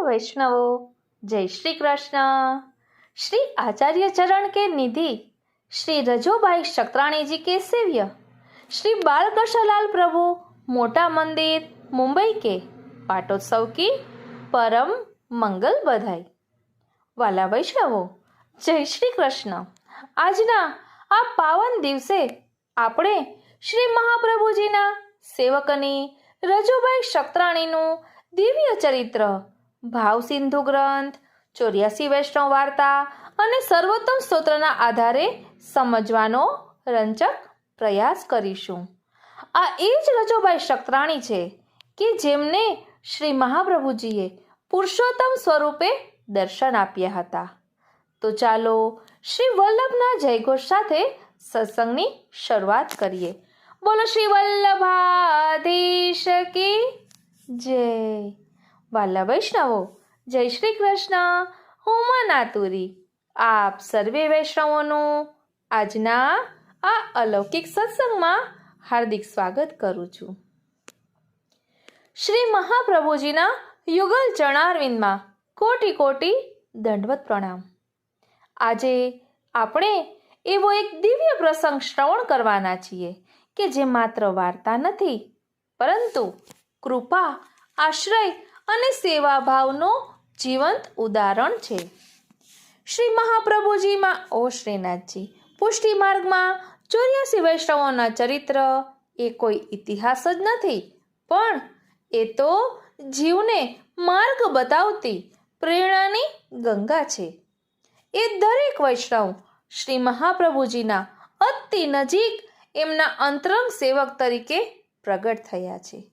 वैष्णवो, जय श्री कृष्ण। श्री आचार्य चरण के निधि श्री रजोबाई शक्राणी जी के सेव्य श्री बालकृष्णलाल प्रभु मोटा मंदिर मुंबई के पाटोत्सव की परम मंगल बधाई। वाला वैष्णवो, जय श्री कृष्ण। આજના આ પાવન દિવસે આપણે શ્રી મહાપ્રભુજીના સેવકની રજુભાઈ શક્રાણીનું દિવ્ય ચરિત્ર, ભાવ સિંધુ ગ્રંથ, 84 વૈષ્ણવ વાર્તા અને સર્વોત્તમ સ્તોત્રના આધારે સમજવાનો રંજક પ્રયાસ કરીશું। આ એ જ રજુભાઈ શક્રાણી છે કે જેમને શ્રી મહાપ્રભુજીએ પુરુષોત્તમ સ્વરૂપે દર્શન આપ્યા હતા। તો ચાલો શ્રી વલ્લભના જયઘોષ સાથે સત્સંગની શરૂઆત કરીએ। બોલો શ્રી વલ્લભાધીશ કી જય। વાલા વૈષ્ણવો, જય શ્રી કૃષ્ણ। હું મનાતુરી આપ સર્વે વૈષ્ણવોનું આજના આ અલૌકિક સત્સંગમાં હાર્દિક સ્વાગત કરું છું। શ્રી મહાપ્રભુજીના યુગલ ચરણારવિંદમાં કોટી કોટી દંડવત પ્રણામ। આજે આપણે એવો એક દિવ્ય પ્રસંગ શ્રવણ કરવાના છીએ કે જે માત્ર વાર્તા નથી, પરંતુ કૃપા, આશ્રય અને સેવાભાવનો જીવંત ઉદાહરણ છે। શ્રી મહાપ્રભુજીમાં ઓ શ્રીનાથજી પુષ્ટિ માર્ગમાં 84 વૈષ્ણવોના ચરિત્ર એ કોઈ ઇતિહાસ જ નથી, પણ એ તો જીવને માર્ગ બતાવતી પ્રેરણાની ગંગા છે। એ દરેક વૈષ્ણવ શ્રી મહાપ્રભુજીના અતિ નજીક એમના અંતરંગ સેવક તરીકે પ્રગટ થયા છે।